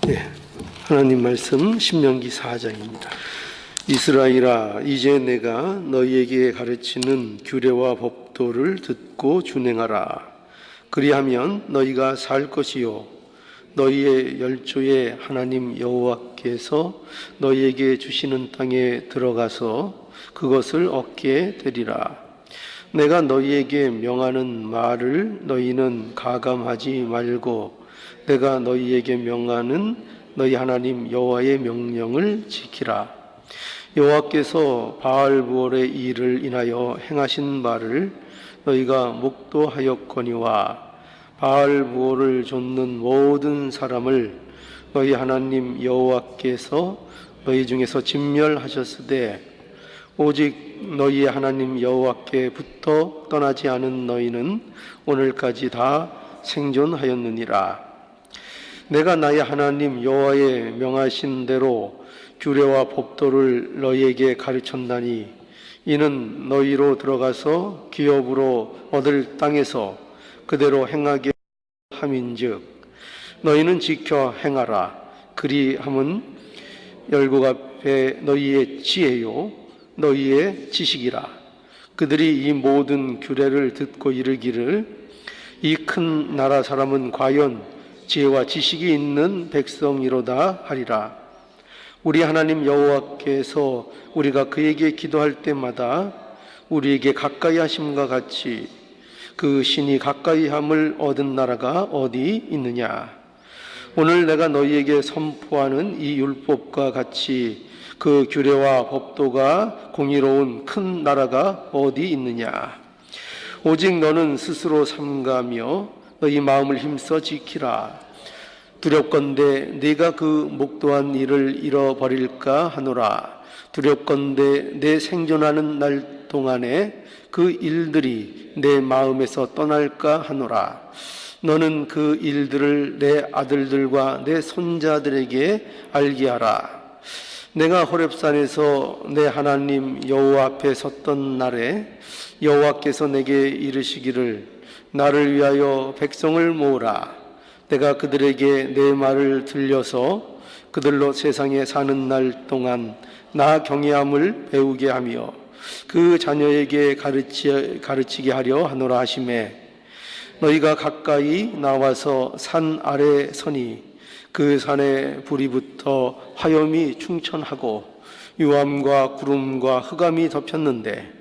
네, 하나님 말씀 신명기 4장입니다. 이스라엘아, 이제 내가 너희에게 가르치는 규례와 법도를 듣고 준행하라. 그리하면 너희가 살 것이요 너희의 열조의 하나님 여호와께서 너희에게 주시는 땅에 들어가서 그것을 얻게 되리라. 내가 너희에게 명하는 말을 너희는 가감하지 말고 내가 너희에게 명하는 너희 하나님 여호와의 명령을 지키라. 여호와께서 바알부올의 일을 인하여 행하신 바를 너희가 목도하였거니와 바알부올을 좇는 모든 사람을 너희 하나님 여호와께서 너희 중에서 진멸하셨으되 오직 너희 하나님 여호와께부터 떠나지 않은 너희는 오늘까지 다 생존하였느니라. 내가 나의 하나님 여호와의 명하신 대로 규례와 법도를 너희에게 가르쳤나니 이는 너희로 들어가서 기업으로 얻을 땅에서 그대로 행하게 함인즉 너희는 지켜 행하라. 그리함은 열국 앞에 너희의 지혜요 너희의 지식이라. 그들이 이 모든 규례를 듣고 이르기를 이 큰 나라 사람은 과연 지혜와 지식이 있는 백성이로다 하리라. 우리 하나님 여호와께서 우리가 그에게 기도할 때마다 우리에게 가까이 하심과 같이 그 신이 가까이 함을 얻은 나라가 어디 있느냐. 오늘 내가 너희에게 선포하는 이 율법과 같이 그 규례와 법도가 공의로운 큰 나라가 어디 있느냐. 오직 너는 스스로 삼가며 너희 마음을 힘써 지키라. 두렵건대 네가 그 목도한 일을 잃어버릴까 하노라. 두렵건대 내 생존하는 날 동안에 그 일들이 내 마음에서 떠날까 하노라. 너는 그 일들을 내 아들들과 내 손자들에게 알게 하라. 내가 호렙산에서 내 하나님 여호와 앞에 섰던 날에 여호와께서 내게 이르시기를 나를 위하여 백성을 모으라. 내가 그들에게 내 말을 들려서 그들로 세상에 사는 날 동안 나 경외함을 배우게 하며 그 자녀에게 가르치게 하려 하노라 하시매 너희가 가까이 나와서 산 아래 서니 그 산에 불이 붙어 화염이 충천하고 유암과 구름과 흑암이 덮였는데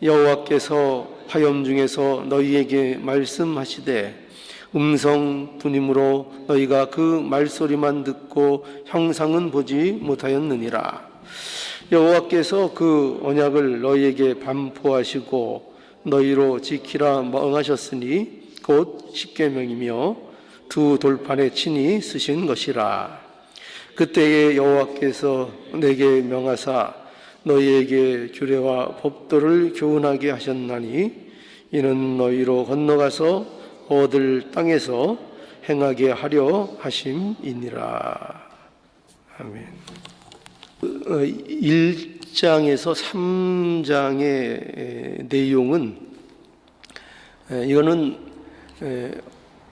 여호와께서 화염 중에서 너희에게 말씀하시되 음성 분임으로 너희가 그 말소리만 듣고 형상은 보지 못하였느니라. 여호와께서 그 언약을 너희에게 반포하시고 너희로 지키라 명하셨으니 곧 십계명이며 두 돌판에 친히 쓰신 것이라. 그때에 여호와께서 내게 명하사 너희에게 규례와 법도를 교훈하게 하셨나니 이는 너희로 건너가서 얻을 땅에서 행하게 하려 하심이니라. 아멘. 1장에서 3장의 내용은 이거는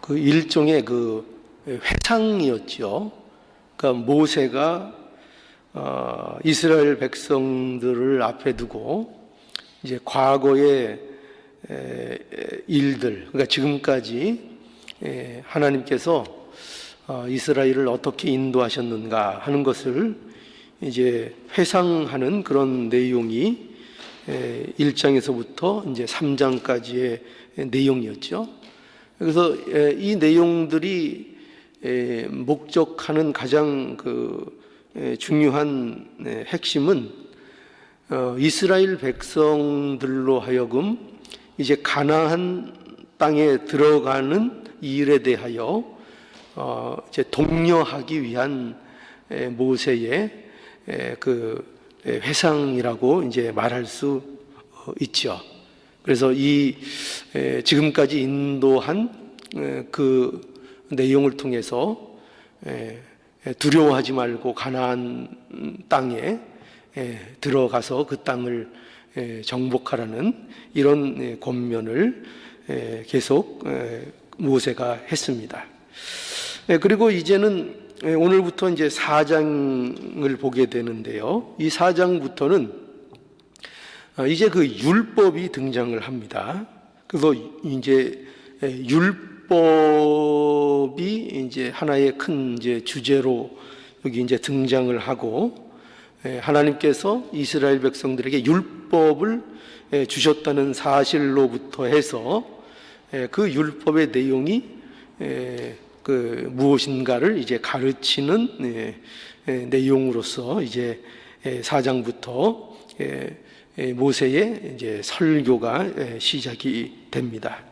그 일종의 그 회상이었죠. 그러니까 모세가 이스라엘 백성들을 앞에 두고 이제 과거의 일들, 그러니까 지금까지 하나님께서 이스라엘을 어떻게 인도하셨는가 하는 것을 이제 회상하는 그런 내용이 1장에서부터 이제 3장까지의 내용이었죠. 그래서 이 내용들이 목적하는 가장 그 중요한 핵심은 이스라엘 백성들로 하여금 이제 가나안 땅에 들어가는 일에 대하여 이제 독려하기 위한 모세의 그 회상이라고 이제 말할 수 있죠. 그래서 이 지금까지 인도한 그 내용을 통해서 두려워하지 말고 가나안 땅에 들어가서 그 땅을 정복하라는 이런 권면을 계속 모세가 했습니다. 그리고 이제는 오늘부터 이제 4장을 보게 되는데요. 이 4장부터는 이제 그 율법이 등장을 합니다. 그래서 이제 율법이 이제 하나의 큰 이제 주제로 여기 이제 등장을 하고, 하나님께서 이스라엘 백성들에게 율법을 주셨다는 사실로부터 해서 그 율법의 내용이 그 무엇인가를 이제 가르치는 내용으로서 이제 4장부터 모세의 이제 설교가 시작이 됩니다.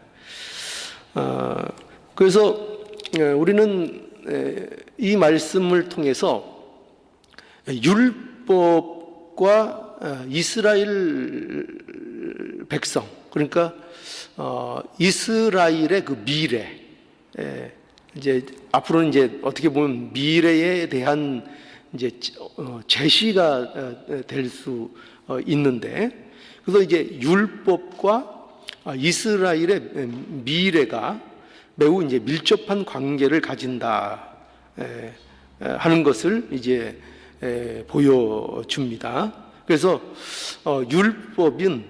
그래서 우리는 이 말씀을 통해서 율법과 이스라엘 백성, 그러니까 이스라엘의 그 미래, 이제 앞으로는 이제 어떻게 보면 미래에 대한 이제 제시가 될 수 있는데, 그래서 이제 율법과 이스라엘의 미래가 매우 이제 밀접한 관계를 가진다 하는 것을 이제 보여줍니다. 그래서 율법은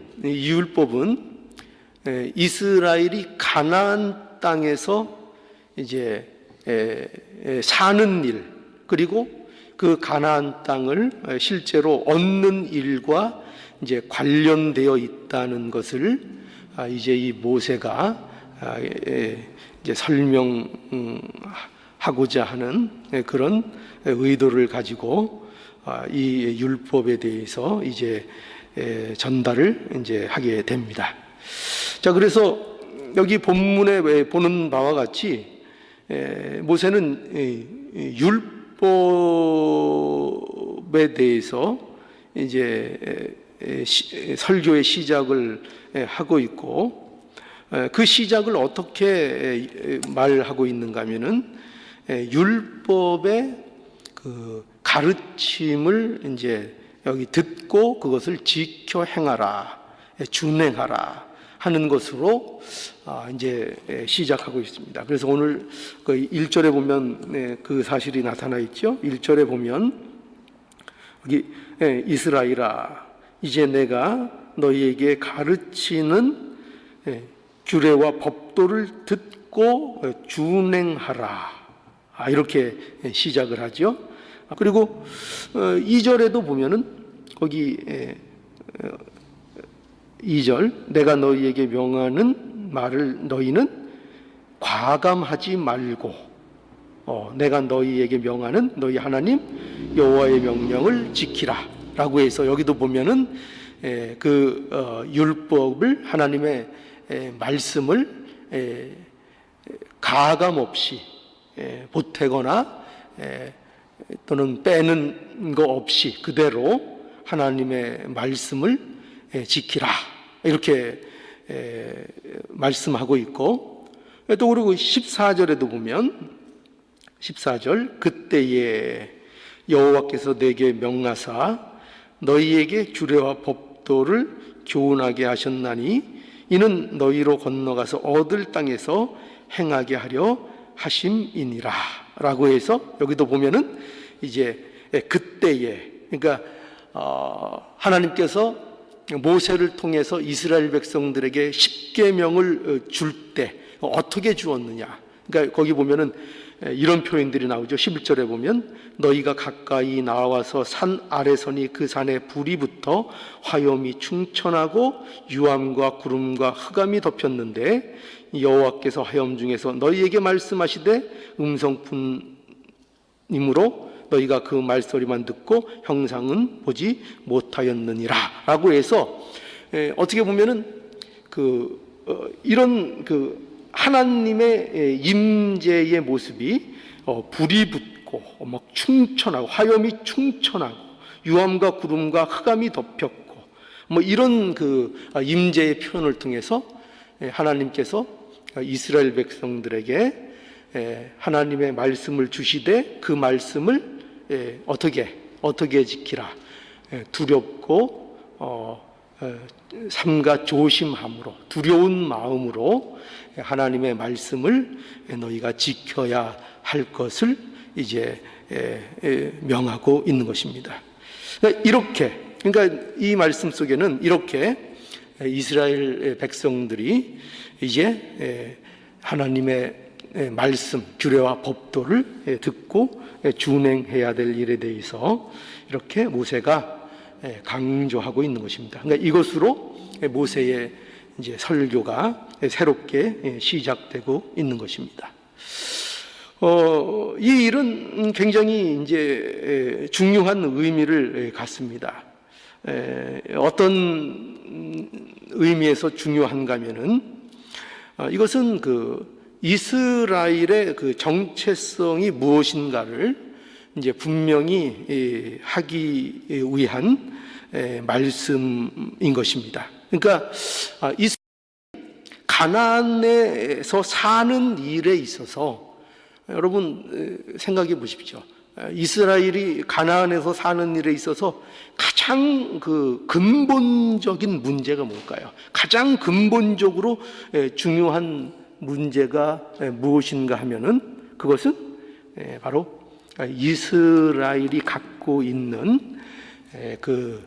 이스라엘이 가나안 땅에서 이제 사는 일, 그리고 그 가나안 땅을 실제로 얻는 일과 이제 관련되어 있다는 것을 이제 이 모세가 이제 설명하고자 하는 그런 의도를 가지고 이 율법에 대해서 이제 전달을 이제 하게 됩니다. 자, 그래서 여기 본문에 보는 바와 같이 모세는 율법에 대해서 이제 설교의 시작을 하고 있고, 그 시작을 어떻게 말하고 있는가 하면은 율법의 그 가르침을 이제 여기 듣고 그것을 지켜 행하라, 준행하라 하는 것으로 이제 시작하고 있습니다. 그래서 오늘 그 1절에 보면 그 사실이 나타나 있죠. 1절에 보면 여기 이스라엘아, 이제 내가 너희에게 가르치는 규례와 법도를 듣고 준행하라, 이렇게 시작을 하죠. 그리고 2절에도 보면은 거기 2절, 내가 너희에게 명하는 말을 너희는 과감하지 말고, 내가 너희에게 명하는 너희 하나님 여호와의 명령을 지키라 라고 해서, 여기도 보면은 그 율법을, 하나님의 말씀을 가감 없이 보태거나 또는 빼는 거 없이 그대로 하나님의 말씀을 지키라, 이렇게 말씀하고 있고, 또 그리고 14절에도 보면 14절, 그때에 여호와께서 내게 명하사 너희에게 규례와 법도를 교훈하게 하셨나니 이는 너희로 건너가서 얻을 땅에서 행하게 하려 하심이니라 라고 해서, 여기도 보면은 이제 그때에, 그러니까 하나님께서 모세를 통해서 이스라엘 백성들에게 십계명을 줄 때 어떻게 주었느냐, 그러니까 거기 보면은 이런 표현들이 나오죠. 11절에 보면 너희가 가까이 나와서 산 아래서니 그 산에 불이 붙어 화염이 충천하고 유암과 구름과 흑암이 덮였는데 여호와께서 화염 중에서 너희에게 말씀하시되 음성뿐이므로 너희가 그 말소리만 듣고 형상은 보지 못하였느니라 라고 해서, 어떻게 보면은 이런 하나님의 임재의 모습이 불이 붙고 막 충천하고 화염이 충천하고 유암과 구름과 흑암이 덮였고, 뭐 이런 임재의 표현을 통해서 하나님께서 이스라엘 백성들에게 하나님의 말씀을 주시되 그 말씀을 어떻게 지키라, 두렵고 삼가 조심함으로, 두려운 마음으로 하나님의 말씀을 너희가 지켜야 할 것을 이제 명하고 있는 것입니다. 그러니까 이 말씀 속에는 이렇게 이스라엘 백성들이 이제 하나님의 말씀, 규례와 법도를 듣고 준행해야 될 일에 대해서 이렇게 모세가 강조하고 있는 것입니다. 그러니까 이것으로 모세의 이제 설교가 새롭게 시작되고 있는 것입니다. 이 일은 굉장히 이제 중요한 의미를 갖습니다. 어떤 의미에서 중요한가 하면은 이것은 그 이스라엘의 그 정체성이 무엇인가를 이제 분명히 하기 위한 말씀인 것입니다. 그러니까 가나안에서 사는 일에 있어서 여러분 생각해 보십시오. 이스라엘이 가나안에서 사는 일에 있어서 가장 그 근본적인 문제가 뭘까요? 가장 근본적으로 중요한 문제가 무엇인가 하면은 그것은 바로 이스라엘이 갖고 있는 그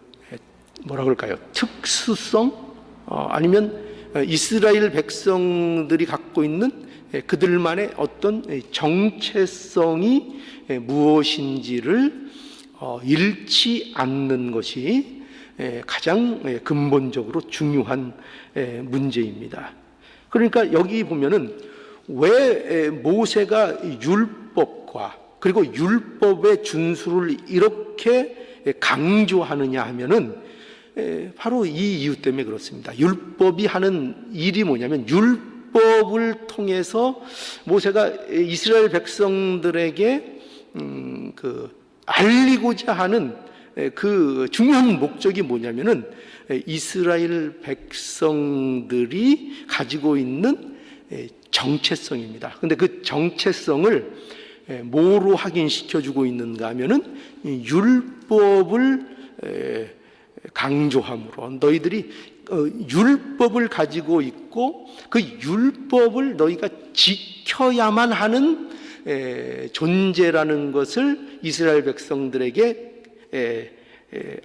뭐라 그럴까요? 특수성 아니면 이스라엘 백성들이 갖고 있는 그들만의 어떤 정체성이 무엇인지를 잃지 않는 것이 가장 근본적으로 중요한 문제입니다. 그러니까 여기 보면은 왜 모세가 율법과 그리고 율법의 준수를 이렇게 강조하느냐 하면은 바로 이 이유 때문에 그렇습니다. 율법이 하는 일이 뭐냐면 율법을 통해서 모세가 이스라엘 백성들에게 알리고자 하는 그 중요한 목적이 뭐냐면은 이스라엘 백성들이 가지고 있는 정체성입니다. 근데 그 정체성을 뭐로 확인시켜주고 있는가 하면은 율법을 강조함으로 너희들이 율법을 가지고 있고 그 율법을 너희가 지켜야만 하는 존재라는 것을 이스라엘 백성들에게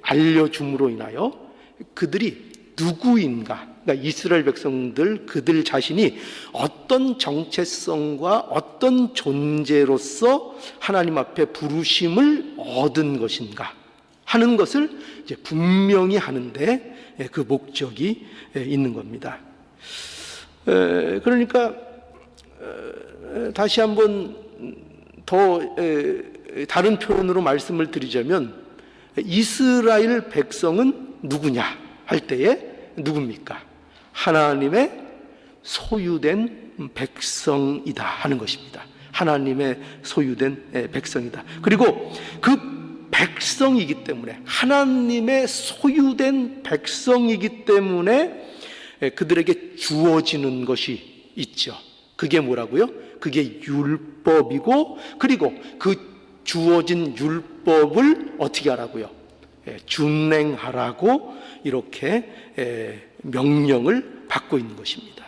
알려줌으로 인하여 그들이 누구인가, 그러니까 이스라엘 백성들 그들 자신이 어떤 정체성과 어떤 존재로서 하나님 앞에 부르심을 얻은 것인가 하는 것을 이제 분명히 하는데 그 목적이 있는 겁니다. 그러니까 다시 한번 더 다른 표현으로 말씀을 드리자면 이스라엘 백성은 누구냐 할 때에 누굽니까? 하나님의 소유된 백성이다 하는 것입니다. 하나님의 소유된 백성이다. 그리고 그 백성이기 때문에 하나님의 소유된 백성이기 때문에 그들에게 주어지는 것이 있죠. 그게 뭐라고요? 그게 율법이고 그리고 그 주어진 율법을 어떻게 하라고요? 준행하라고 이렇게 명령을 받고 있는 것입니다.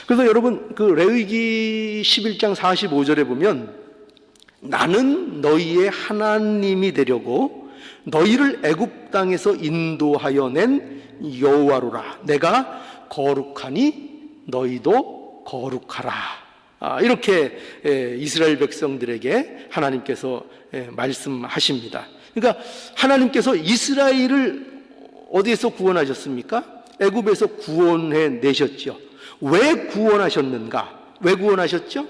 그래서 여러분 그 레위기 11장 45절에 보면 나는 너희의 하나님이 되려고 너희를 애굽 땅에서 인도하여 낸 여호와로라. 내가 거룩하니 너희도 거룩하라. 이렇게 이스라엘 백성들에게 하나님께서 말씀하십니다. 그러니까 하나님께서 이스라엘을 어디에서 구원하셨습니까? 애굽에서 구원해 내셨죠. 왜 구원하셨는가? 왜 구원하셨죠?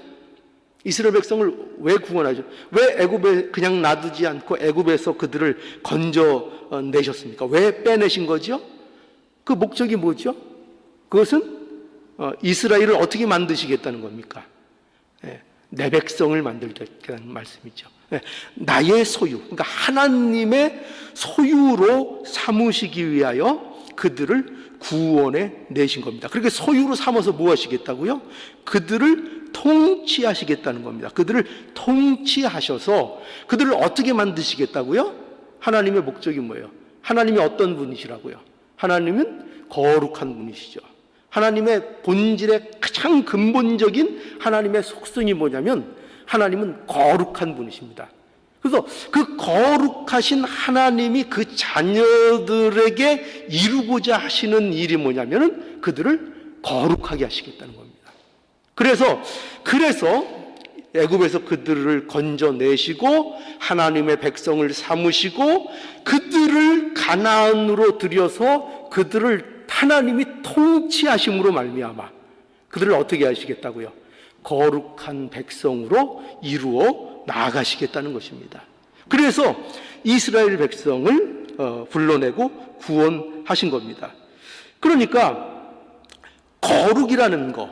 이스라엘 백성을 왜 구원하죠? 왜 애굽에 그냥 놔두지 않고 애굽에서 그들을 건져 내셨습니까? 왜 빼내신 거죠? 그 목적이 뭐죠? 그것은 이스라엘을 어떻게 만드시겠다는 겁니까? 내 백성을 만들겠다는 말씀이죠. 나의 소유, 그러니까 하나님의 소유로 삼으시기 위하여 그들을 구원해 내신 겁니다. 그렇게 소유로 삼아서 뭐 하시겠다고요? 그들을 통치하시겠다는 겁니다. 그들을 통치하셔서 그들을 어떻게 만드시겠다고요? 하나님의 목적이 뭐예요? 하나님이 어떤 분이시라고요? 하나님은 거룩한 분이시죠. 하나님의 본질의 가장 근본적인 하나님의 속성이 뭐냐면 하나님은 거룩한 분이십니다. 그래서 그 거룩하신 하나님이 그 자녀들에게 이루고자 하시는 일이 뭐냐면은 그들을 거룩하게 하시겠다는 겁니다. 그래서 애굽에서 그들을 건져내시고 하나님의 백성을 삼으시고 그들을 가나안으로 들여서 그들을 하나님이 통치하심으로 말미암아 그들을 어떻게 하시겠다고요? 거룩한 백성으로 이루어 나아가시겠다는 것입니다. 그래서 이스라엘 백성을 불러내고 구원하신 겁니다. 그러니까 거룩이라는 거,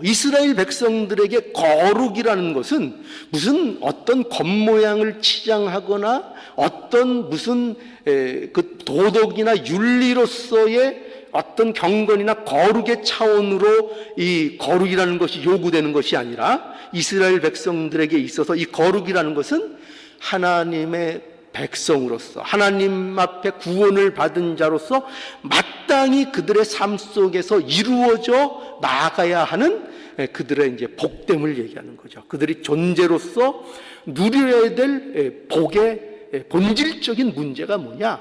이스라엘 백성들에게 거룩이라는 것은 무슨 어떤 겉모양을 치장하거나 어떤 무슨 그 도덕이나 윤리로서의 어떤 경건이나 거룩의 차원으로 이 거룩이라는 것이 요구되는 것이 아니라 이스라엘 백성들에게 있어서 이 거룩이라는 것은 하나님의 백성으로서 하나님 앞에 구원을 받은 자로서 마땅히 그들의 삶 속에서 이루어져 나아가야 하는 그들의 이제 복됨을 얘기하는 거죠. 그들이 존재로서 누려야 될 복의 본질적인 문제가 뭐냐?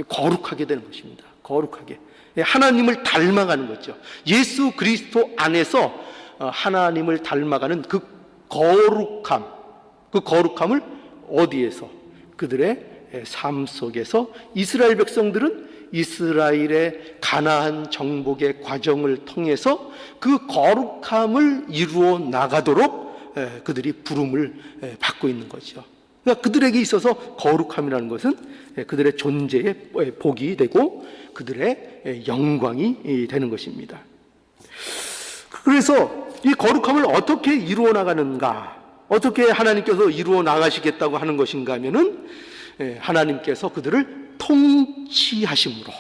거룩하게 되는 것입니다. 거룩하게. 하나님을 닮아가는 거죠. 예수 그리스도 안에서 하나님을 닮아가는 그 거룩함을 어디에서? 그들의 삶 속에서 이스라엘 백성들은 이스라엘의 가나안 정복의 과정을 통해서 그 거룩함을 이루어 나가도록 그들이 부름을 받고 있는 거죠. 그러니까 그들에게 있어서 거룩함이라는 것은 그들의 존재의 복이 되고 그들의 영광이 되는 것입니다. 그래서 이 거룩함을 어떻게 이루어 나가는가? 어떻게 하나님께서 이루어 나가시겠다고 하는 것인가 하면은 하나님께서 그들을 통치하심으로,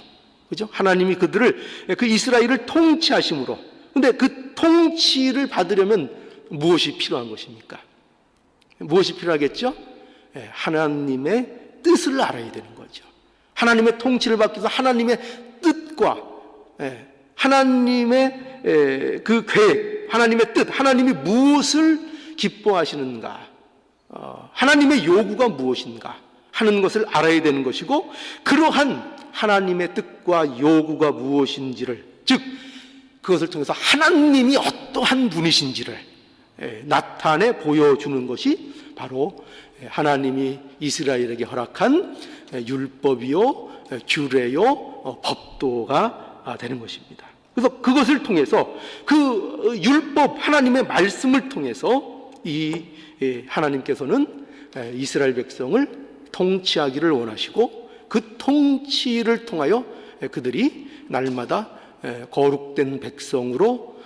그죠? 하나님이 그들을 그 이스라엘을 통치하심으로. 근데 그 통치를 받으려면 무엇이 필요한 것입니까? 무엇이 필요하겠죠? 하나님의 뜻을 알아야 되는 거죠. 하나님의 통치를 받기 위해서 하나님의 뜻과 하나님의 그 계획, 하나님의 뜻, 하나님이 무엇을 기뻐하시는가, 하나님의 요구가 무엇인가 하는 것을 알아야 되는 것이고, 그러한 하나님의 뜻과 요구가 무엇인지를, 즉 그것을 통해서 하나님이 어떠한 분이신지를 나타내 보여주는 것이 바로 하나님이 이스라엘에게 허락한 율법이요, 규례요, 법도가 되는 것입니다. 그래서 그것을 통해서 그 율법, 하나님의 말씀을 통해서 이 하나님께서는 이스라엘 백성을 통치하기를 원하시고, 그 통치를 통하여 그들이 날마다 거룩된 백성으로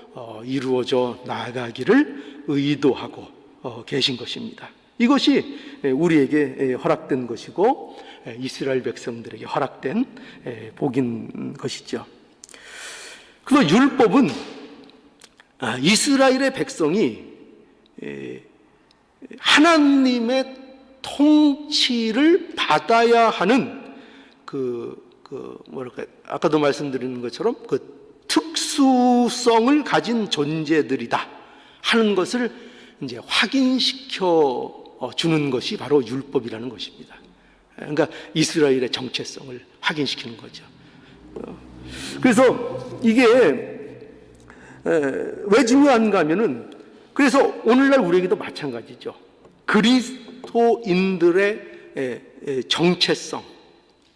이루어져 나아가기를 의도하고 계신 것입니다. 이것이 우리에게 허락된 것이고 이스라엘 백성들에게 허락된 복인 것이죠. 그래서 율법은 이스라엘의 백성이 하나님의 통치를 받아야 하는 아까도 말씀드린 것처럼 그 특수성을 가진 존재들이다 하는 것을 이제 확인시켜 주는 것이 바로 율법이라는 것입니다. 그러니까 이스라엘의 정체성을 확인시키는 거죠. 그래서 이게 왜 중요한가 하면은, 그래서 오늘날 우리에게도 마찬가지죠. 그리스도인들의 정체성.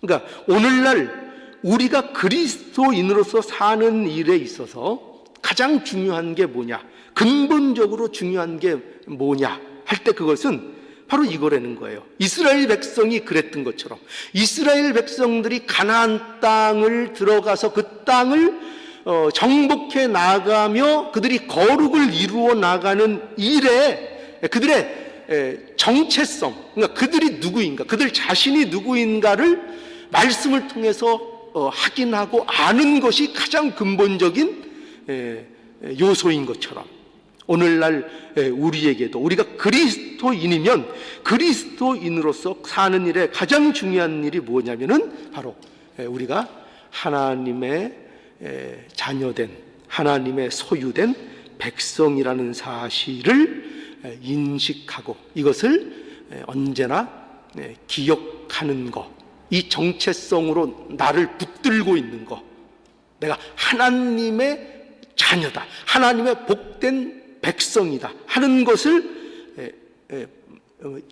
그러니까 오늘날 우리가 그리스도인으로서 사는 일에 있어서 가장 중요한 게 뭐냐, 근본적으로 중요한 게 뭐냐 할 때 그것은 바로 이거라는 거예요. 이스라엘 백성이 그랬던 것처럼 이스라엘 백성들이 가나안 땅을 들어가서 그 땅을 정복해 나가며 그들이 거룩을 이루어 나가는 일에 그들의 정체성, 그러니까 그들이 누구인가, 그들 자신이 누구인가를 말씀을 통해서 확인하고 아는 것이 가장 근본적인 요소인 것처럼, 오늘날 우리에게도 우리가 그리스도인이면 그리스도인으로서 사는 일에 가장 중요한 일이 뭐냐면은 바로 우리가 하나님의 자녀된, 하나님의 소유된 백성이라는 사실을 인식하고 이것을 언제나 기억하는 것, 이 정체성으로 나를 붙들고 있는 것, 내가 하나님의 자녀다, 하나님의 복된 백성이다 하는 것을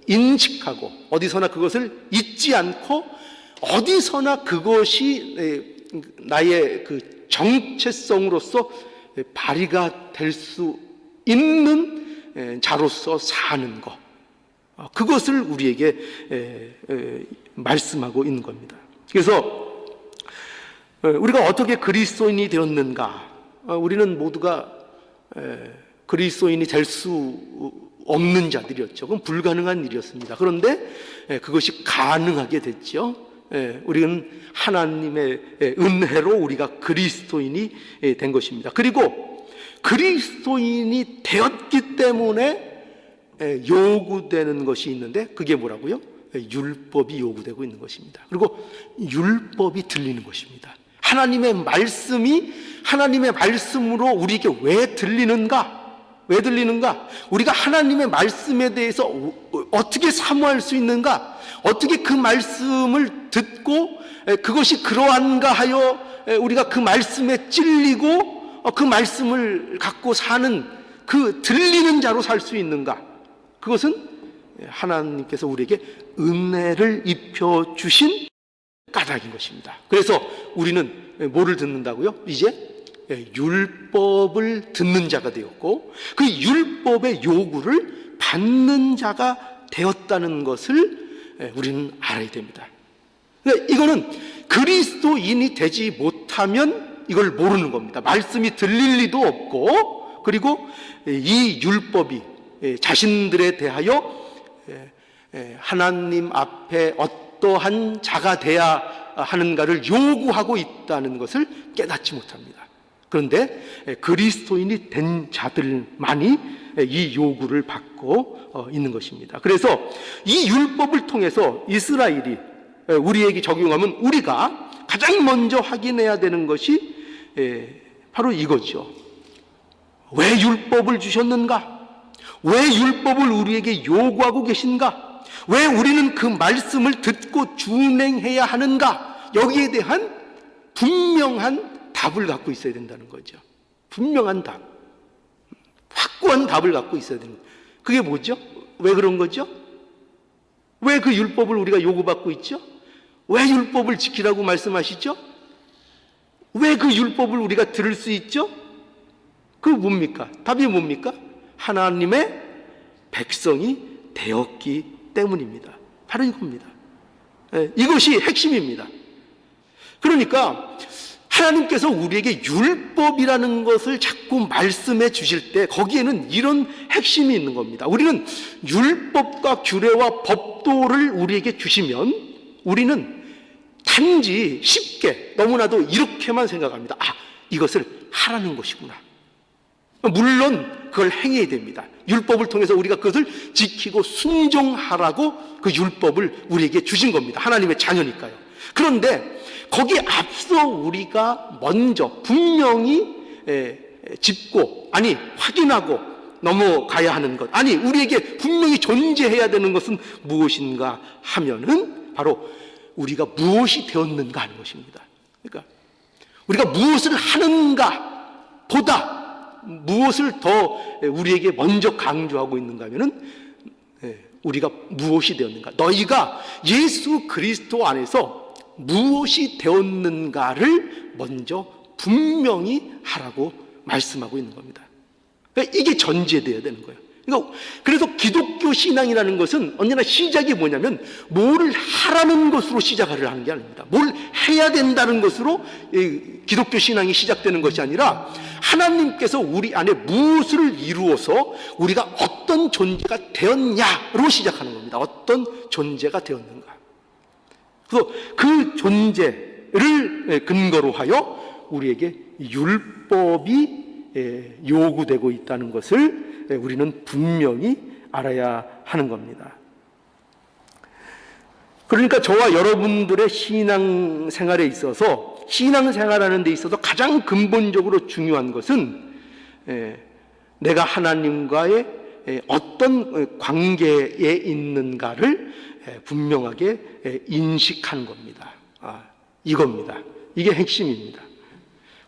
인식하고 어디서나 그것을 잊지 않고 어디서나 그것이 나의 그 정체성으로서 발휘가 될 수 있는 자로서 사는 것, 그것을 우리에게 말씀하고 있는 겁니다. 그래서 우리가 어떻게 그리스도인이 되었는가? 우리는 모두가 그리스도인이 될 수 없는 자들이었죠. 그건 불가능한 일이었습니다. 그런데 그것이 가능하게 됐죠. 우리는 하나님의 은혜로 우리가 그리스도인이 된 것입니다. 그리고 그리스도인이 되었기 때문에 요구되는 것이 있는데 그게 뭐라고요? 율법이 요구되고 있는 것입니다. 그리고 율법이 들리는 것입니다. 하나님의 말씀이 하나님의 말씀으로 우리에게 왜 들리는가? 왜 들리는가? 우리가 하나님의 말씀에 대해서 어떻게 사모할 수 있는가? 어떻게 그 말씀을 듣고 그것이 그러한가 하여 우리가 그 말씀에 찔리고 그 말씀을 갖고 사는 그 들리는 자로 살 수 있는가? 그것은 하나님께서 우리에게 은혜를 입혀주신 까닭인 것입니다. 그래서 우리는 뭐를 듣는다고요? 이제 율법을 듣는 자가 되었고 그 율법의 요구를 받는 자가 되었다는 것을 우리는 알아야 됩니다. 그러니까 이거는 그리스도인이 되지 못하면 이걸 모르는 겁니다. 말씀이 들릴 리도 없고 그리고 이 율법이 자신들에 대하여 하나님 앞에 어떠한 자가 돼야 하는가를 요구하고 있다는 것을 깨닫지 못합니다. 그런데 그리스도인이 된 자들만이 이 요구를 받고 있는 것입니다. 그래서 이 율법을 통해서 이스라엘이 우리에게 적용하면 우리가 가장 먼저 확인해야 되는 것이 바로 이거죠. 왜 율법을 주셨는가? 왜 율법을 우리에게 요구하고 계신가? 왜 우리는 그 말씀을 듣고 준행해야 하는가? 여기에 대한 분명한 답을 갖고 있어야 된다는 거죠. 분명한 답, 확고한 답을 갖고 있어야 되는 거예요. 그게 뭐죠? 왜 그런 거죠? 왜 그 율법을 우리가 요구받고 있죠? 왜 율법을 지키라고 말씀하시죠? 왜 그 율법을 우리가 들을 수 있죠? 그 뭡니까? 답이 뭡니까? 하나님의 백성이 되었기 때문입니다. 바로 이겁니다. 이것이 핵심입니다. 그러니까 하나님께서 우리에게 율법이라는 것을 자꾸 말씀해 주실 때 거기에는 이런 핵심이 있는 겁니다. 우리는 율법과 규례와 법도를 우리에게 주시면 우리는 단지 쉽게 너무나도 이렇게만 생각합니다. 아, 이것을 하라는 것이구나. 물론 그걸 행해야 됩니다. 율법을 통해서 우리가 그것을 지키고 순종하라고 그 율법을 우리에게 주신 겁니다. 하나님의 자녀니까요. 그런데 거기에 앞서 우리가 먼저 분명히 짚고 확인하고 넘어가야 하는 것, 우리에게 분명히 존재해야 되는 것은 무엇인가 하면은 바로 우리가 무엇이 되었는가 하는 것입니다. 그러니까 우리가 무엇을 하는가 보다 무엇을 더 우리에게 먼저 강조하고 있는가 하면은 우리가 무엇이 되었는가, 너희가 예수 그리스도 안에서 무엇이 되었는가를 먼저 분명히 하라고 말씀하고 있는 겁니다. 그러니까 이게 전제되어야 되는 거예요. 그래서 기독교 신앙이라는 것은 언제나 시작이 뭐냐면 뭐를 하라는 것으로 시작을 하는 게 아닙니다. 뭘 해야 된다는 것으로 기독교 신앙이 시작되는 것이 아니라 하나님께서 우리 안에 무엇을 이루어서 우리가 어떤 존재가 되었냐로 시작하는 겁니다. 어떤 존재가 되었는가. 그래서 그 존재를 근거로 하여 우리에게 율법이 요구되고 있다는 것을 우리는 분명히 알아야 하는 겁니다. 그러니까 저와 여러분들의 신앙생활에 있어서, 신앙생활하는 데 있어서 가장 근본적으로 중요한 것은 내가 하나님과의 어떤 관계에 있는가를 분명하게 인식하는 겁니다. 이겁니다. 이게 핵심입니다.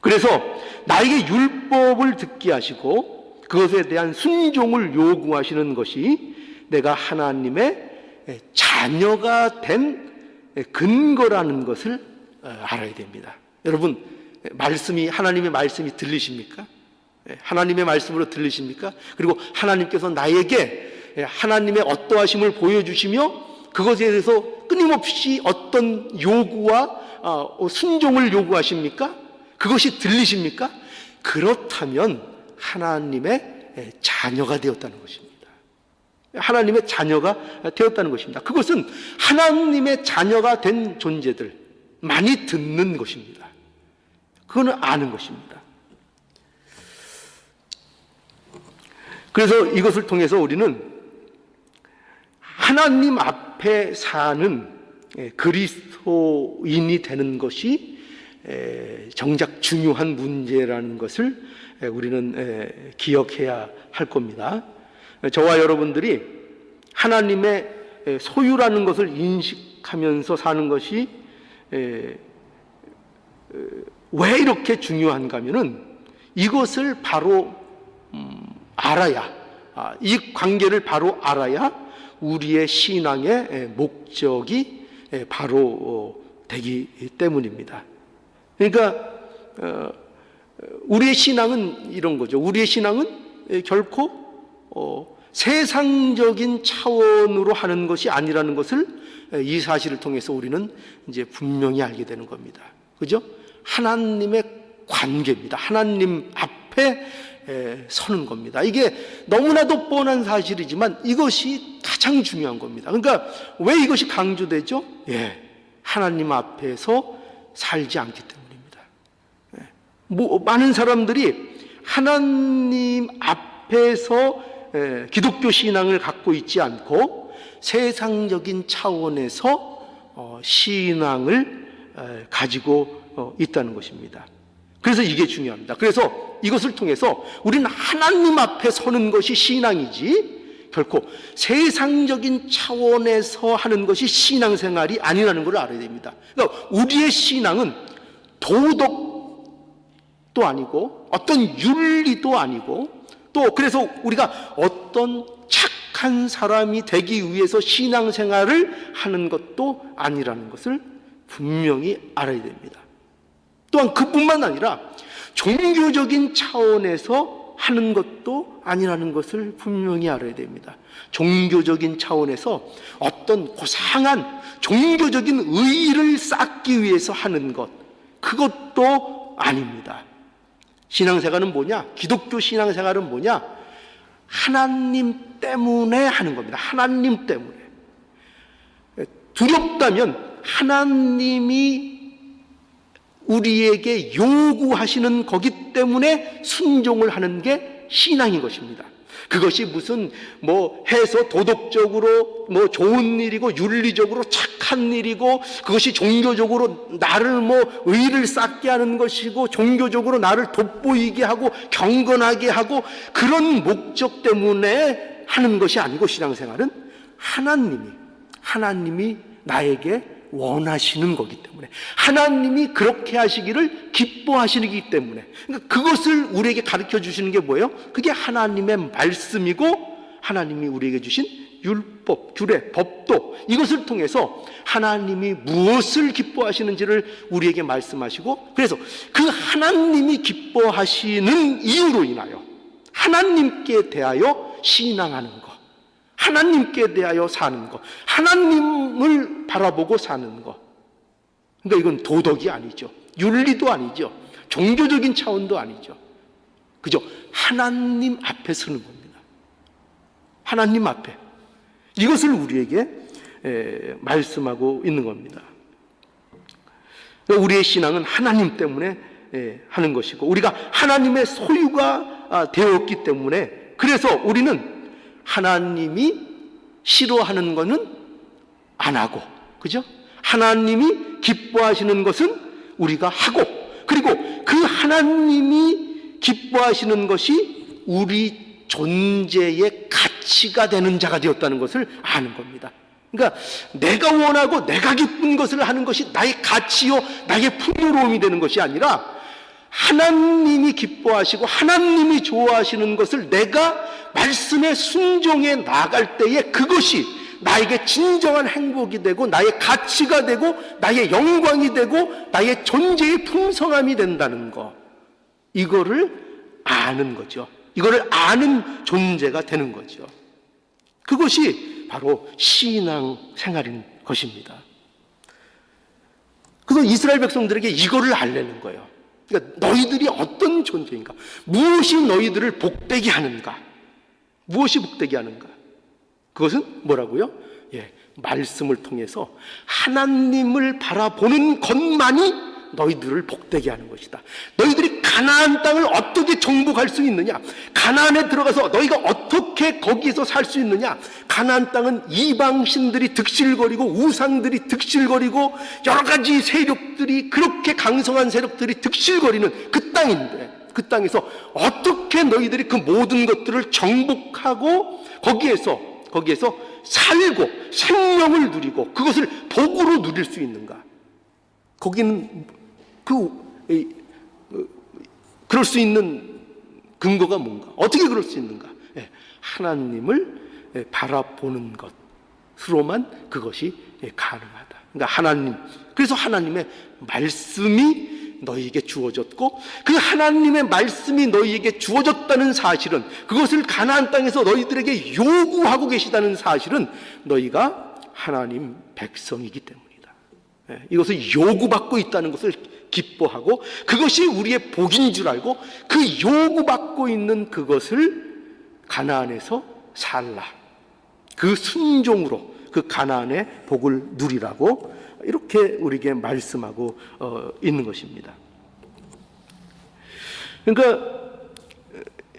그래서 나에게 율법을 듣게 하시고 그것에 대한 순종을 요구하시는 것이 내가 하나님의 자녀가 된 근거라는 것을 알아야 됩니다. 여러분, 하나님의 말씀이 들리십니까? 하나님의 말씀으로 들리십니까? 그리고 하나님께서 나에게 하나님의 어떠하심을 보여주시며 그것에 대해서 끊임없이 어떤 요구와 순종을 요구하십니까? 그것이 들리십니까? 그렇다면 하나님의 자녀가 되었다는 것입니다. 하나님의 자녀가 되었다는 것입니다. 그것은 하나님의 자녀가 된 존재들 많이 듣는 것입니다. 그거는 아는 것입니다. 그래서 이것을 통해서 우리는 하나님 앞에 사는 그리스도인이 되는 것이 정작 중요한 문제라는 것을 우리는 기억해야 할 겁니다. 저와 여러분들이 하나님의 소유라는 것을 인식하면서 사는 것이 왜 이렇게 중요한가 하면은 이것을 바로 알아야, 이 관계를 바로 알아야 우리의 신앙의 목적이 바로 되기 때문입니다. 그러니까 우리의 신앙은 이런 거죠. 우리의 신앙은 결코 세상적인 차원으로 하는 것이 아니라는 것을 이 사실을 통해서 우리는 이제 분명히 알게 되는 겁니다. 그죠? 하나님의 관계입니다. 하나님 앞에 서는 겁니다. 이게 너무나도 뻔한 사실이지만 이것이 가장 중요한 겁니다. 그러니까 왜 이것이 강조되죠? 하나님 앞에서 살지 않기 때문입니다. 많은 사람들이 하나님 앞에서 기독교 신앙을 갖고 있지 않고 세상적인 차원에서 신앙을 가지고 있다는 것입니다. 그래서 이게 중요합니다. 그래서 이것을 통해서 우리는 하나님 앞에 서는 것이 신앙이지 결코 세상적인 차원에서 하는 것이 신앙생활이 아니라는 걸 알아야 됩니다. 그러니까 우리의 신앙은 도덕도 아니고 어떤 윤리도 아니고 또 그래서 우리가 어떤 착한 사람이 되기 위해서 신앙생활을 하는 것도 아니라는 것을 분명히 알아야 됩니다. 또한 그뿐만 아니라 종교적인 차원에서 하는 것도 아니라는 것을 분명히 알아야 됩니다. 종교적인 차원에서 어떤 고상한 종교적인 의의를 쌓기 위해서 하는 것, 그것도 아닙니다. 신앙생활은 뭐냐? 기독교 신앙생활은 뭐냐? 하나님 때문에 하는 겁니다. 하나님 때문에. 두렵다면 하나님이 우리에게 요구하시는 거기 때문에 순종을 하는 게 신앙인 것입니다. 그것이 무슨 해서 도덕적으로 좋은 일이고 윤리적으로 착한 일이고 그것이 종교적으로 나를 의를 쌓게 하는 것이고 종교적으로 나를 돋보이게 하고 경건하게 하고 그런 목적 때문에 하는 것이 아니고 신앙생활은 하나님이 나에게 원하시는 거기 때문에 하나님이 그렇게 하시기를 기뻐하시기 때문에 그러니까 그것을 우리에게 가르쳐 주시는 게 뭐예요? 그게 하나님의 말씀이고 하나님이 우리에게 주신 율법, 규례, 법도 이것을 통해서 하나님이 무엇을 기뻐하시는지를 우리에게 말씀하시고 그래서 그 하나님이 기뻐하시는 이유로 인하여 하나님께 대하여 신앙하는 것 하나님께 대하여 사는 것, 하나님을 바라보고 사는 것. 그러니까 이건 도덕이 아니죠. 윤리도 아니죠. 종교적인 차원도 아니죠. 그죠? 하나님 앞에 서는 겁니다. 하나님 앞에. 이것을 우리에게 말씀하고 있는 겁니다. 우리의 신앙은 하나님 때문에 하는 것이고 우리가 하나님의 소유가 되었기 때문에 그래서 우리는 하나님이 싫어하는 것은 안 하고, 그죠? 하나님이 기뻐하시는 것은 우리가 하고, 그리고 그 하나님이 기뻐하시는 것이 우리 존재의 가치, 가치가 되는 자가 되었다는 것을 아는 겁니다. 그러니까 내가 원하고 내가 기쁜 것을 하는 것이 나의 가치요 나의 풍요로움이 되는 것이 아니라 하나님이 기뻐하시고 하나님이 좋아하시는 것을 내가 말씀에 순종해 나갈 때에 그것이 나에게 진정한 행복이 되고 나의 가치가 되고 나의 영광이 되고 나의 존재의 풍성함이 된다는 거, 이거를 아는 거죠. 이거를 아는 존재가 되는 거죠. 그것이 바로 신앙 생활인 것입니다. 그래서 이스라엘 백성들에게 이거를 알려는 거예요. 그러니까 너희들이 어떤 존재인가, 무엇이 너희들을 복되게 하는가, 무엇이 복되게 하는가, 그것은 뭐라고요? 말씀을 통해서 하나님을 바라보는 것만이 너희들을 복되게 하는 것이다. 너희들이 가나안 땅을 어떻게 정복할 수 있느냐, 가나안에 들어가서 너희가 어떻게 거기에서 살 수 있느냐. 가나안 땅은 이방신들이 득실거리고 우상들이 득실거리고 여러 가지 세력들이, 그렇게 강성한 세력들이 득실거리는 그 땅인데, 그 땅에서 어떻게 너희들이 그 모든 것들을 정복하고 거기에서 살고 생명을 누리고 그것을 복으로 누릴 수 있는가. 거기는 그럴 수 있는 근거가 뭔가, 어떻게 그럴 수 있는가. 하나님을 바라보는 것으로만 그것이 가능하다. 그러니까 그래서 하나님의 말씀이 너희에게 주어졌고, 그 하나님의 말씀이 너희에게 주어졌다는 사실은, 그것을 가나안 땅에서 너희들에게 요구하고 계시다는 사실은 너희가 하나님 백성이기 때문이다. 이것을 요구받고 있다는 것을 기뻐하고, 그것이 우리의 복인 줄 알고 그 요구받고 있는 그것을 가나안에서 살라, 그 순종으로 그 가나안의 복을 누리라고 이렇게 우리에게 말씀하고 있는 것입니다. 그러니까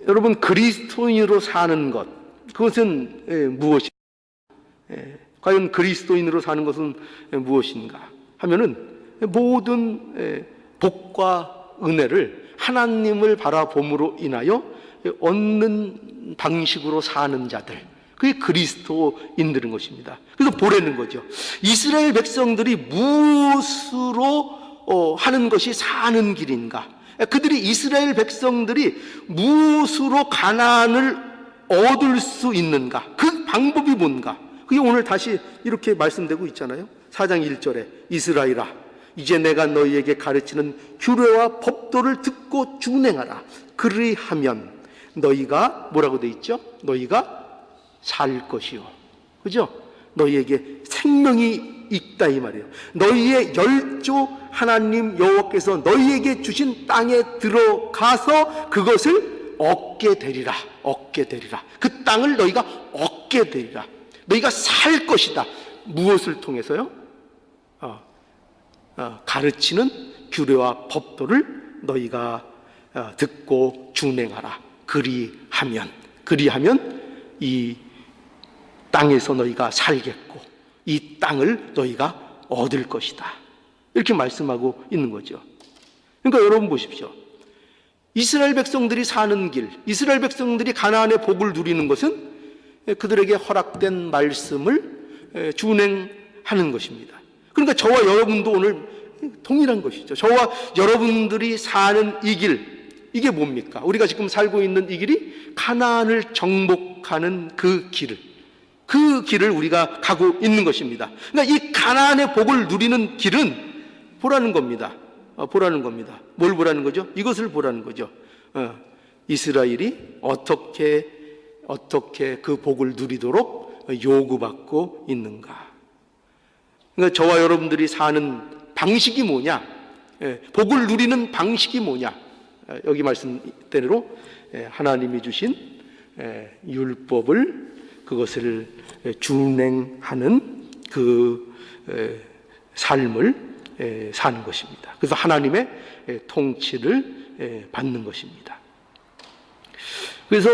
여러분, 그리스도인으로 사는 것, 그것은 무엇인가? 과연 그리스도인으로 사는 것은 무엇인가 하면은, 모든 복과 은혜를 하나님을 바라봄으로 인하여 얻는 방식으로 사는 자들, 그게 그리스도인들인 것입니다. 그래서 보라는 거죠. 이스라엘 백성들이 무엇으로 하는 것이 사는 길인가? 이스라엘 백성들이 무엇으로 가나안을 얻을 수 있는가? 그 방법이 뭔가? 그게 오늘 다시 이렇게 말씀되고 있잖아요. 4장 1절에 이스라엘아, 이제 내가 너희에게 가르치는 규례와 법도를 듣고 준행하라. 그리하면 너희가 뭐라고 돼 있죠? 너희가 살 것이요. 그죠? 너희에게 생명이 있다 이 말이에요. 너희의 열조 하나님 여호와께서 너희에게 주신 땅에 들어가서 그것을 얻게 되리라. 얻게 되리라. 그 땅을 너희가 얻게 되리라. 너희가 살 것이다. 무엇을 통해서요? 가르치는 규례와 법도를 너희가 듣고 준행하라. 그리하면 이 땅에서 너희가 살겠고 이 땅을 너희가 얻을 것이다. 이렇게 말씀하고 있는 거죠. 그러니까 여러분 보십시오. 이스라엘 백성들이 사는 길, 이스라엘 백성들이 가나안의 복을 누리는 것은 그들에게 허락된 말씀을 준행하는 것입니다. 그러니까 저와 여러분도 오늘 동일한 것이죠. 저와 여러분들이 사는 이 길, 이게 뭡니까? 우리가 지금 살고 있는 이 길이 가나안을 정복하는 그 길을 우리가 가고 있는 것입니다. 그러니까 이 가나안의 복을 누리는 길은 보라는 겁니다. 보라는 겁니다. 뭘 보라는 거죠? 이것을 보라는 거죠. 이스라엘이 어떻게 그 복을 누리도록 요구받고 있는가. 그러니까 저와 여러분들이 사는 방식이 뭐냐? 복을 누리는 방식이 뭐냐? 여기 말씀대로 하나님이 주신 율법을, 그것을 준행하는 그 삶을 사는 것입니다. 그래서 하나님의 통치를 받는 것입니다. 그래서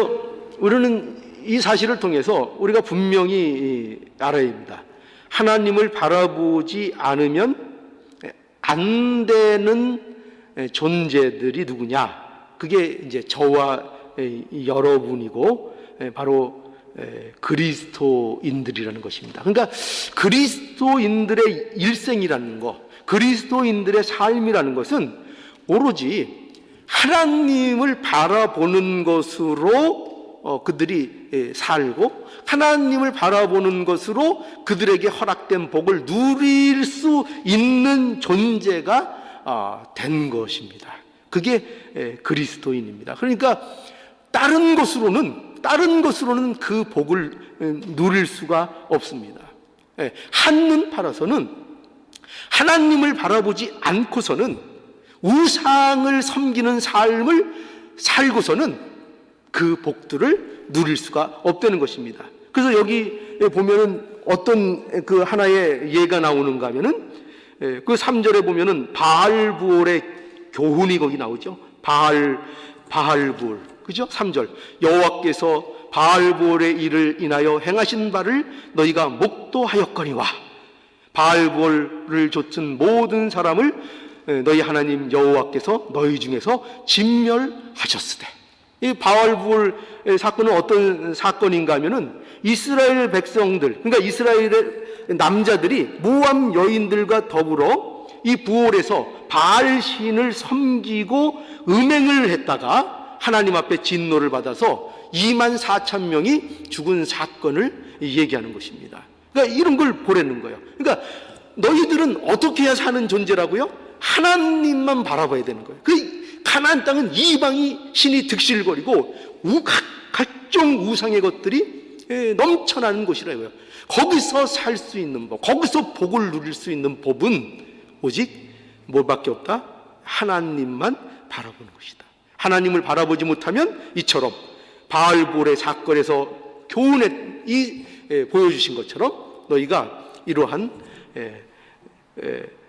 우리는 이 사실을 통해서 우리가 분명히 알아야 합니다. 하나님을 바라보지 않으면 안 되는 존재들이 누구냐? 그게 이제 저와 여러분이고, 바로 그리스도인들이라는 것입니다. 그러니까 그리스도인들의 일생이라는 것, 그리스도인들의 삶이라는 것은 오로지 하나님을 바라보는 것으로 그들이 살고 하나님을 바라보는 것으로 그들에게 허락된 복을 누릴 수 있는 존재가 된 것입니다. 그게 그리스도인입니다. 그러니까 다른 것으로는 그 복을 누릴 수가 없습니다. 한눈 팔아서는 하나님을 바라보지 않고서는 우상을 섬기는 삶을 살고서는 그 복들을 누릴 수가 없다는 것입니다. 그래서 여기 보면은 어떤 그 하나의 예가 나오는가 하면은 그 3절에 보면은 바알부올의 교훈이 거기 나오죠. 바알부올. 그죠? 3절. 여호와께서 바알부올의 일을 인하여 행하신 바를 너희가 목도하였거니와 바알부올을 좇은 모든 사람을 너희 하나님 여호와께서 너희 중에서 진멸하셨으되. 이 바알부올 사건은 어떤 사건인가 하면은 이스라엘 백성들, 그러니까 이스라엘의 남자들이 모압 여인들과 더불어 이 부올에서 바알 신을 섬기고 음행을 했다가 하나님 앞에 진노를 받아서 24,000명이 죽은 사건을 얘기하는 것입니다. 그러니까 이런 걸 보라는 거예요. 그러니까 너희들은 어떻게 해야 사는 존재라고요? 하나님만 바라봐야 되는 거예요. 그 가나안 땅은 이방이 신이 득실거리고 각종 우상의 것들이 넘쳐나는 곳이라고요. 거기서 살 수 있는 법, 거기서 복을 누릴 수 있는 법은 오직 뭘밖에 없다? 하나님만 바라보는 것이다. 하나님을 바라보지 못하면 이처럼 바알볼의 사건에서 교훈에 보여주신 것처럼 너희가 이러한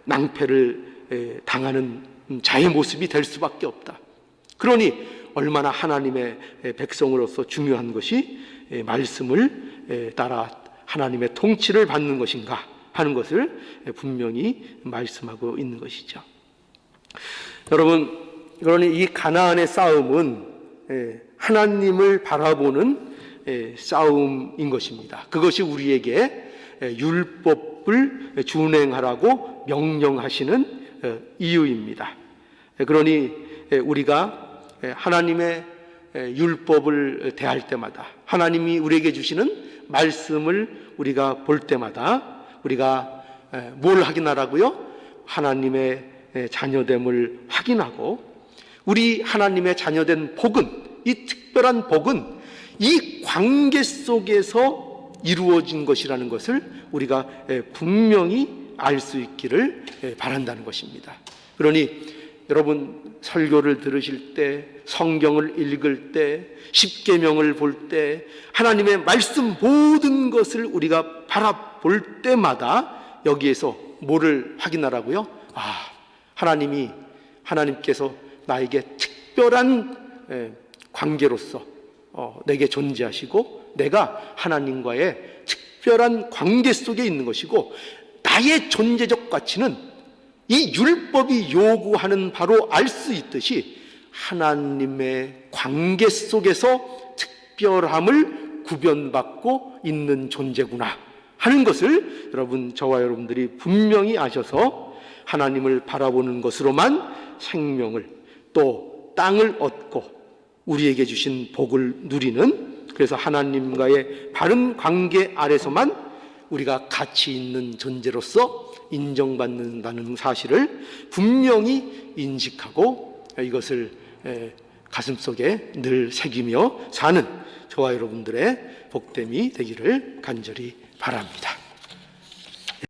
낭패를 당하는 자의 모습이 될 수밖에 없다. 그러니 얼마나 하나님의 백성으로서 중요한 것이 말씀을 따라 하나님의 통치를 받는 것인가 하는 것을 분명히 말씀하고 있는 것이죠. 여러분, 그러니 이 가나안의 싸움은 하나님을 바라보는 싸움인 것입니다. 그것이 우리에게 율법을 준행하라고 명령하시는 이유입니다. 그러니 우리가 하나님의 율법을 대할 때마다, 하나님이 우리에게 주시는 말씀을 우리가 볼 때마다 우리가 뭘 확인하라고요? 하나님의 자녀됨을 확인하고, 우리 하나님의 자녀된 복은, 이 특별한 복은 이 관계 속에서 이루어진 것이라는 것을 우리가 분명히 알 수 있기를 바란다는 것입니다. 그러니 여러분, 설교를 들으실 때, 성경을 읽을 때, 십계명을 볼 때, 하나님의 말씀 모든 것을 우리가 바라볼 때마다 여기에서 뭐를 확인하라고요? 하나님께서 나에게 특별한 관계로서 내게 존재하시고, 내가 하나님과의 특별한 관계 속에 있는 것이고, 나의 존재적 가치는 이 율법이 요구하는 바로 알 수 있듯이 하나님의 관계 속에서 특별함을 구별받고 있는 존재구나 하는 것을 여러분, 저와 여러분들이 분명히 아셔서 하나님을 바라보는 것으로만 생명을, 또 땅을 얻고 우리에게 주신 복을 누리는, 그래서 하나님과의 바른 관계 아래서만 우리가 가치 있는 존재로서 인정받는다는 사실을 분명히 인식하고 이것을 가슴속에 늘 새기며 사는 저와 여러분들의 복됨이 되기를 간절히 바랍니다.